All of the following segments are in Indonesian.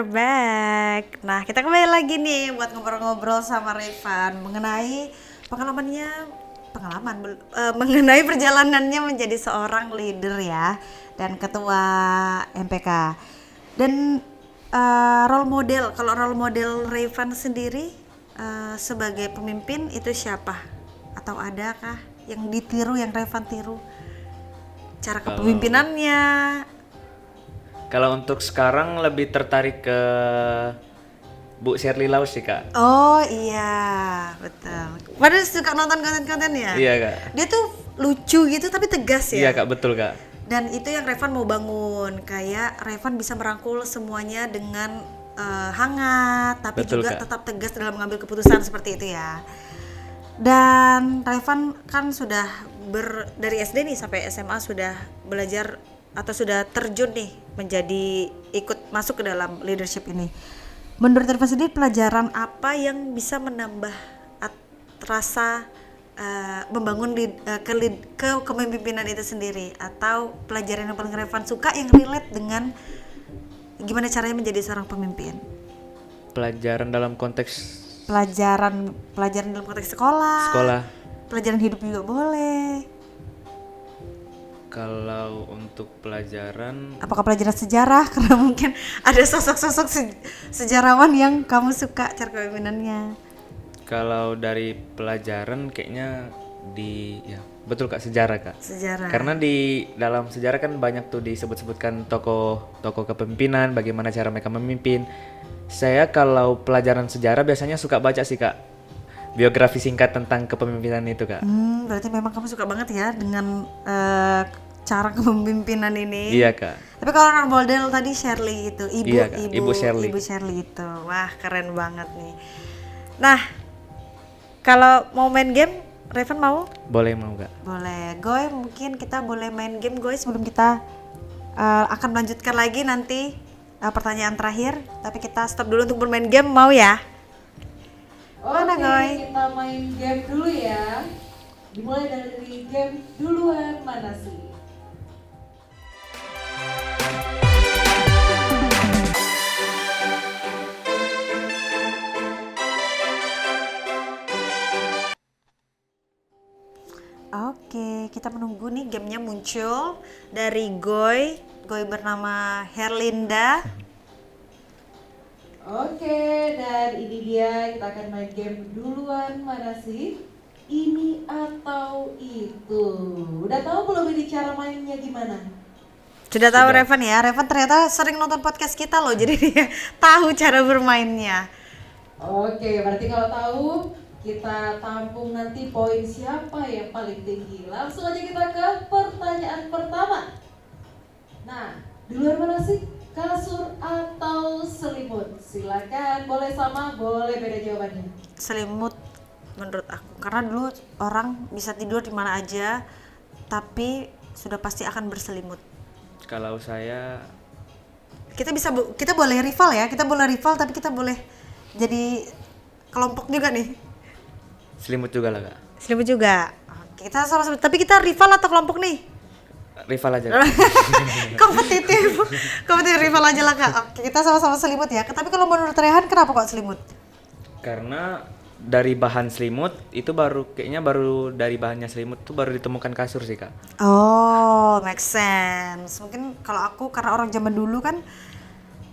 we're back. Nah, kita kembali lagi nih buat ngobrol-ngobrol sama Revan mengenai mengenai perjalanannya menjadi seorang leader ya dan ketua MPK. Dan role model, kalau role model Revan sendiri sebagai pemimpin itu siapa? Atau adakah yang ditiru, yang Revan tiru? Cara kepemimpinannya? Kalau untuk sekarang lebih tertarik ke Bu Shirley Laus sih Kak. Oh iya, betul. Padahal suka nonton konten-kontennya. Iya Kak. Dia tuh lucu gitu tapi tegas ya. Iya Kak, betul Kak. Dan itu yang Revan mau bangun, kayak Revan bisa merangkul semuanya dengan hangat, tapi Betul, juga Kak. tetap tegas dalam mengambil keputusan seperti itu ya. Dan Revan kan sudah dari SD nih sampai SMA sudah belajar atau sudah terjun nih menjadi ikut masuk ke dalam leadership ini. Menurut Revan sendiri pelajaran apa yang bisa menambah rasa membangun kepemimpinan itu sendiri, atau pelajaran yang paling Revan suka yang relate dengan gimana caranya menjadi seorang pemimpin? Pelajaran dalam konteks Pelajaran dalam konteks sekolah. Pelajaran hidup juga boleh. Kalau untuk pelajaran, Apakah pelajaran sejarah? Karena mungkin ada sosok-sosok sejarawan yang kamu suka cara kepemimpinannya. kalau dari pelajaran kayaknya betul Kak, sejarah Kak. Sejarah. Karena di dalam sejarah kan banyak tuh disebut-sebutkan tokoh kepemimpinan, bagaimana cara mereka memimpin. Saya kalau pelajaran sejarah biasanya suka baca sih Kak, biografi singkat tentang kepemimpinan itu Kak. Berarti memang kamu suka banget ya dengan cara kepemimpinan ini. Iya Kak. Tapi kalau role model tadi Shirley itu, Iya, Kak. Ibu Shirley. Ibu Shirley itu, wah keren banget nih. Nah, kalau mau main game, Revan mau? Boleh mau Kak? Boleh. Goy, mungkin kita boleh main game Goy sebelum kita akan melanjutkan lagi nanti pertanyaan terakhir. Tapi kita stop dulu untuk bermain game, mau ya? Mana, Goy? Kita main game dulu ya. Dimulai dari game duluan mana sih? Oke, kita menunggu nih gamenya muncul dari Goy bernama Herlinda. Oke, dan ini dia, kita akan main game duluan mana sih? Ini atau itu. Udah tahu belum ini cara mainnya gimana? Sudah tahu Revan ya? Revan ternyata sering nonton podcast kita loh, jadi dia tahu cara bermainnya. Oke, berarti kalau tahu kita tampung nanti poin siapa yang paling tinggi. Langsung aja kita ke pertanyaan pertama. Nah, duluan mana sih? Kasur atau selimut? Silakan, boleh sama, boleh beda jawabannya. Selimut menurut aku, karena dulu orang bisa tidur di mana aja, tapi sudah pasti akan berselimut. Kalau saya Kita boleh rival ya, tapi kita boleh jadi kelompok juga nih. selimut juga lah Kak. Selimut juga. Oke, kita sama-sama, tapi kita rival atau kelompok nih? Rival aja Kak. kompetitif rival aja lah Kak. Oke, kita sama-sama selimut ya. Tapi kalau menurut Rehan kenapa kok selimut? Karena dari bahan selimut itu baru dari bahannya selimut tuh baru ditemukan kasur sih Kak. Oh, make sense. Mungkin kalau aku karena orang zaman dulu kan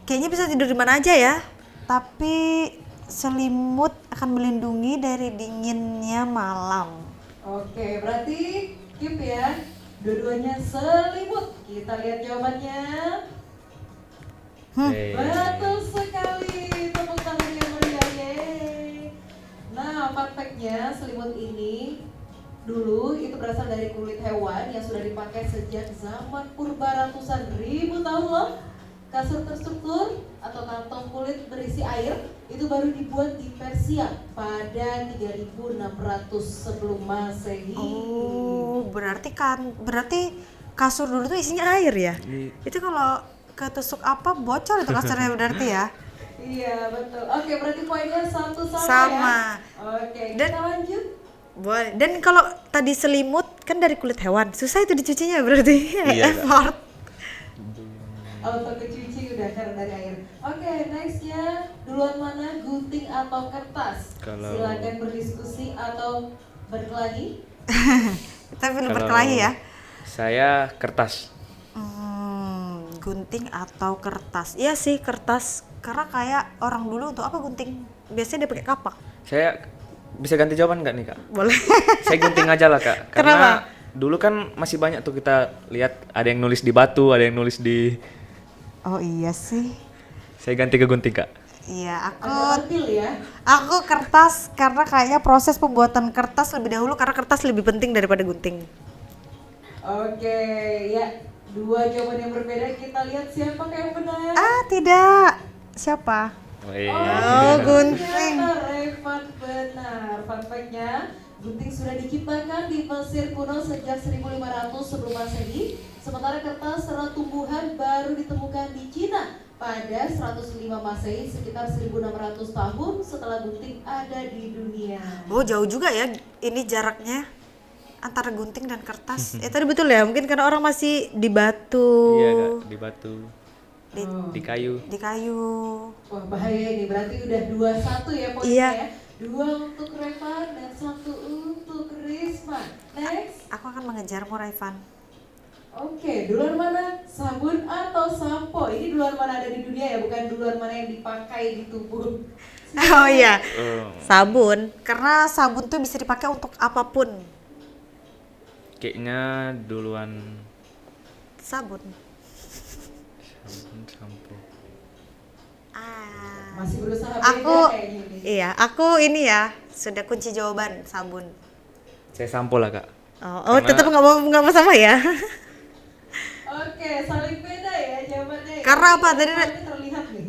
kayaknya bisa tidur di mana aja ya. Tapi selimut akan melindungi dari dinginnya malam. Oke, berarti skip ya. Dua-duanya selimut. Kita lihat jawabannya. Betul sekali. Tepuk tangan yang meriah. Yeay. Nah, fun fact-nya selimut ini dulu itu berasal dari kulit hewan yang sudah dipakai sejak zaman purba ratusan ribu tahun loh. Kasur terstruktur atau kantong kulit berisi air itu baru dibuat di Persia pada 3600 sebelum Masehi. Oh, berarti kasur dulu tuh isinya air ya? Itu kalau ketusuk apa bocor itu kasurnya berarti ya? Iya, betul. Oke, berarti poinnya satu sama Sama. ya. Oke, Dan- kita lanjut. Boleh. Dan kalau tadi selimut kan dari kulit hewan, susah itu dicucinya berarti. Iya, Kak. Effort. Auto kecuci udah karena dari air. Oke, nextnya duluan mana, gunting atau kertas? Kalau- Silakan berdiskusi atau berkelahi. Kita pilih Kalau berkelahi ya. Saya kertas. Gunting atau kertas? Iya sih kertas, karena kayak orang dulu untuk apa gunting? Biasanya dia pakai kapak. Saya bisa ganti jawaban nggak nih kak? Boleh. Saya gunting aja lah kak. Kenapa? Karena dulu kan masih banyak tuh kita lihat ada yang nulis di batu, ada yang nulis di. Oh iya sih. Saya ganti ke gunting kak. Iya, Anda tampil ya. aku kertas karena kayaknya proses pembuatan kertas lebih dahulu karena kertas lebih penting daripada gunting. Oke, ya. Dua jawaban yang berbeda, kita lihat siapa yang benar. Ah, tidak. Siapa? Wih. Oh, gunting. Ternyata Revan benar. Fun fact-nya, gunting sudah diciptakan di Mesir kuno sejak 1500 sebelum Masehi. Sementara kertas serta tumbuhan baru ditemukan di Cina pada 105 Masehi, sekitar 1600 tahun setelah gunting ada di dunia. Oh, jauh juga ya ini jaraknya antara gunting dan kertas. Tadi betul ya, mungkin karena orang masih di batu, Iya kak, di batu, di, di kayu. di kayu. Wah, bahaya ini, berarti udah 2-1 ya poinnya Iya. ya. 2 untuk Revan dan 1 untuk Risma. Next. Aku akan mengejarmu, Raivan. Oke, duluan mana? Sabun atau sampo? Ini duluan mana ada di dunia ya, bukan duluan mana yang dipakai di tubuh. Oh iya, Oh, sabun. Karena sabun tuh bisa dipakai untuk apapun. kayaknya duluan Sabun. sabun, sampo. Masih berusaha Aku beda kayaknya ini. iya, aku ini ya sudah kunci jawaban sabun. Saya sampo lah kak. Oh, Karena- tetap nggak mau sama ya? Oke, saling beda ya jawabannya. ya. Karena apa? Tadi- Ini terlihat nih.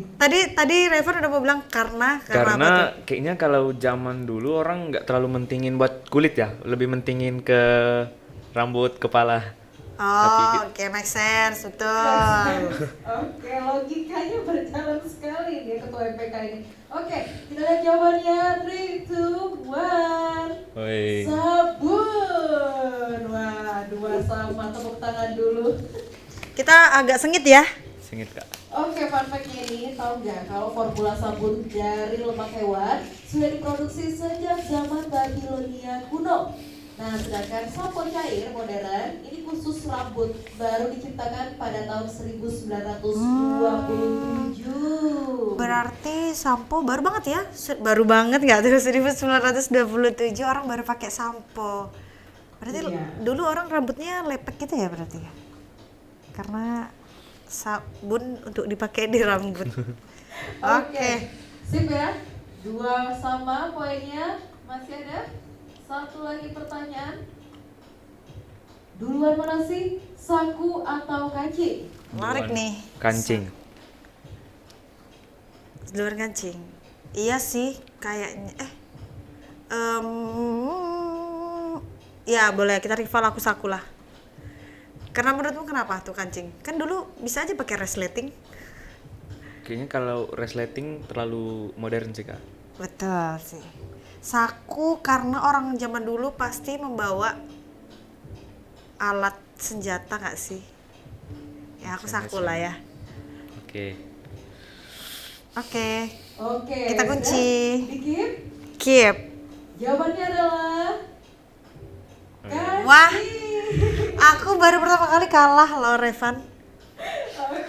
Tadi Revan udah mau bilang karena apa tuh? Karena kayaknya kalau zaman dulu orang nggak terlalu mentingin buat kulit ya, lebih mentingin ke rambut, kepala. Oh, oke, make sense, betul. Oke, logikanya berjalan sekali nih ketua MPK ini. Oke, kita lihat jawabannya. 3, 2, 1. Woi. Sabun. Wah, 2 sama. Tepuk tangan dulu. Kita agak sengit ya. Singit kak. Oke, fun fact-nya ini, tahu nggak kalau formula sabun dari lemak hewan sudah diproduksi sejak zaman Babilonia kuno. Nah, sedangkan sampo cair modern ini khusus rambut baru diciptakan pada tahun 1927. Berarti sampo baru banget ya? Baru banget nggak tuh 1927 orang baru pakai sampo. Berarti Iya. dulu orang rambutnya lepek gitu ya berarti ya? Karena sabun untuk dipakai di rambut. Oke. Sip ya. 2 sama poinnya. Masih ada satu lagi pertanyaan. Duluan mana sih? Saku atau kancing? Menarik Duluan nih. Kancing. Duluan kancing. Iya sih, kayaknya ya boleh kita rival aku saku lah. Karena menurutmu kenapa tuh kancing? Kan dulu bisa aja pakai resleting. Kayaknya kalau resleting terlalu modern sih kak. Betul sih. Saku karena orang zaman dulu pasti membawa alat senjata nggak sih? Ya aku saku lah ya. Oke. Oke, Oke. Kita sudah? kunci. Dikit. keep. Jawabannya adalah kancing. Wah, aku baru pertama kali kalah loh Revan.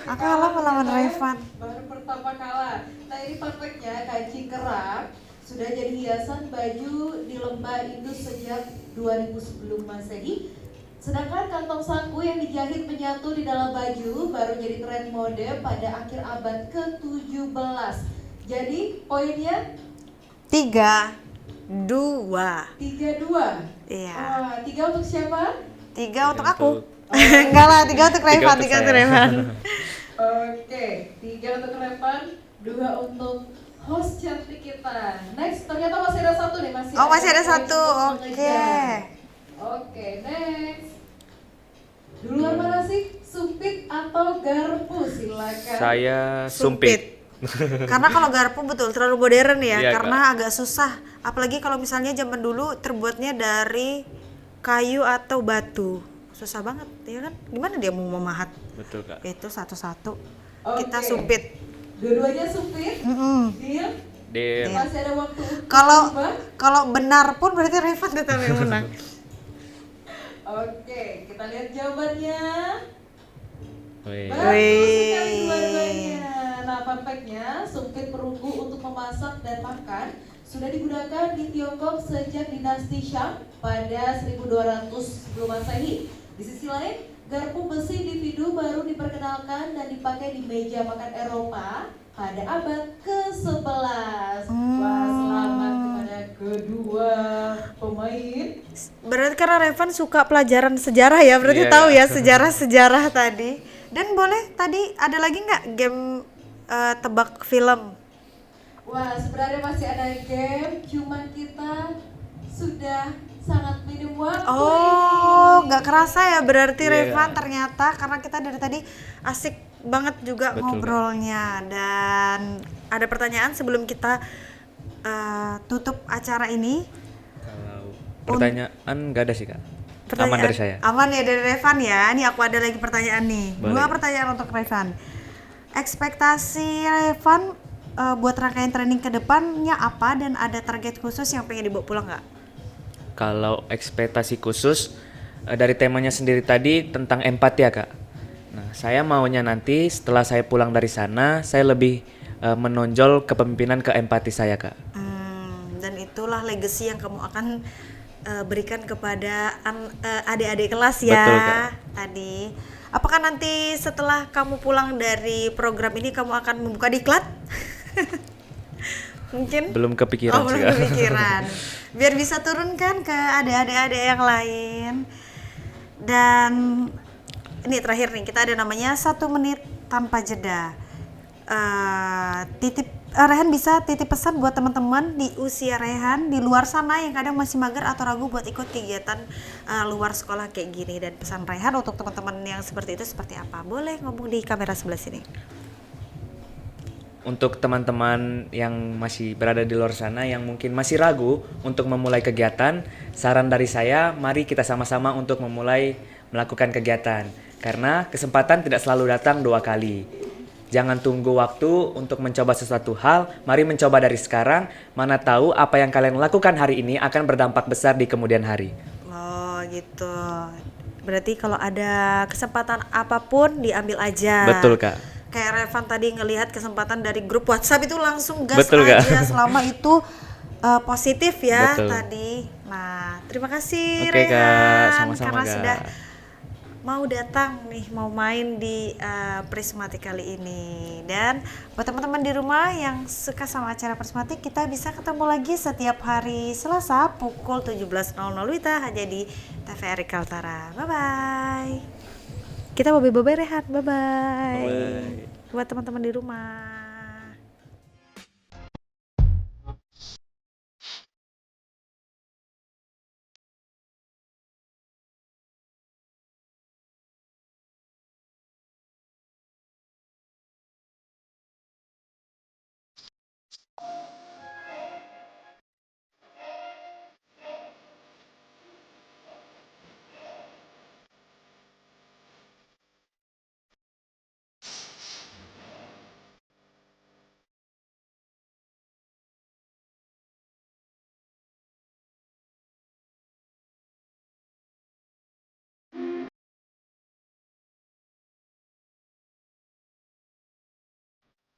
Aku kalah melawan Revan. Baru pertama kalah. Nah, ini fun fact-nya, kancing kerak sudah jadi hiasan baju di lembah Indus sejak 2000 sebelum Masehi. Sedangkan kantong saku yang dijahit menyatu di dalam baju baru jadi tren mode pada akhir abad ke-17. Jadi poinnya 3-2. 3-2. Iya. Wah, 3 untuk siapa? 3 untuk Untuk- aku. Enggak lah, 3 untuk Revan, untuk 3 untuk saya. Revan. Oke, 3 untuk Revan, 2 untuk host cantik kita. Next, ternyata masih ada satu nih, Oh, masih ada poin satu. untuk Oke. mengejar. Oke, next. Duluan mana sih? Sumpit atau garpu? Silakan. Saya sumpit. Karena kalau garpu betul terlalu modern ya, Iya, karena agak susah. Apalagi kalau misalnya zaman dulu terbuatnya dari kayu atau batu. Susah banget, ya kan? Gimana dia mau memahat? Betul kak. Itu satu-satu. kita Oke. sumpit. Dua-duanya supir. Mm-mm. Deal. Deal. Masih ada waktu untuk Kalau berubah. kalau benar pun berarti Revan tetap yang menang. Oke, kita lihat jawabannya. Wih. Bagus sekali Wih. dua-duanya. Nah, fun fact-nya, sumpit perunggu untuk memasak dan makan sudah digunakan di Tiongkok sejak dinasti Shang pada 1200 sebelum Masehi. Di sisi lain, garpu besi individu baru diperkenalkan dan dipakai di meja makan Eropa pada abad ke-11. Wah, selamat kepada kedua pemain. Berarti karena Revan suka pelajaran sejarah ya, berarti Iya, tahu Kak. ya sejarah-sejarah tadi. Dan boleh tadi ada lagi nggak game tebak film? Wah, sebenarnya masih ada game, cuman kita sudah sangat minim waktu Oh, ini. nggak kerasa ya berarti Iya. Revan ternyata karena kita dari tadi asik banget juga Betul, Kak. ngobrolnya. Dan ada pertanyaan sebelum kita tutup acara ini. Kalau pertanyaan nggak ada sih kak. Aman Pertanyaan dari saya. aman ya dari Revan ya. Ini aku ada lagi pertanyaan nih. Boleh. 2 pertanyaan untuk Revan. Ekspektasi Revan buat rangkaian training ke depannya apa dan ada target khusus yang pengen dibawa pulang nggak? Kalau ekspektasi khusus dari temanya sendiri tadi tentang empati ya kak. Nah saya maunya nanti setelah saya pulang dari sana saya lebih menonjol kepemimpinan ke empati saya kak. Dan itulah legacy yang kamu akan berikan kepada adik-adik kelas ya. Betul, Kak. Tadi. Apakah nanti setelah kamu pulang dari program ini kamu akan membuka diklat? Mungkin? Belum kepikiran Oh, sih belum kak. kepikiran. Biar bisa turunkan ke adik-adik yang lain. Dan ini terakhir nih, kita ada namanya 1 menit tanpa jeda. Rehan bisa titip pesan buat teman-teman di usia Rehan di luar sana yang kadang masih mager atau ragu buat ikut kegiatan luar sekolah kayak gini, dan pesan Rehan untuk teman-teman yang seperti itu seperti apa? Boleh ngomong di kamera sebelah sini. Untuk teman-teman yang masih berada di luar sana yang mungkin masih ragu untuk memulai kegiatan, saran dari saya, mari kita sama-sama untuk memulai melakukan kegiatan. Karena kesempatan tidak selalu datang 2 kali. Jangan tunggu waktu untuk mencoba sesuatu hal, mari mencoba dari sekarang, mana tahu apa yang kalian lakukan hari ini akan berdampak besar di kemudian hari. Oh gitu. Berarti kalau ada kesempatan apapun diambil aja. Betul, Kak. Kayak Revan tadi ngelihat kesempatan dari grup WhatsApp itu langsung gas Betul, aja Kak. selama itu positif ya. Betul. Tadi. Nah, terima kasih Oke, Kak. Rehan Sama-sama, karena Kak. sudah mau datang nih, mau main di Prismatik kali ini. Dan buat teman-teman di rumah yang suka sama acara Prismatik, kita bisa ketemu lagi setiap hari Selasa pukul 17.00 WITA hanya di TVRI Kaltara. Bye bye. Kita bye-bye Rehan. Bye bye. Bye-bye. Buat teman-teman di rumah.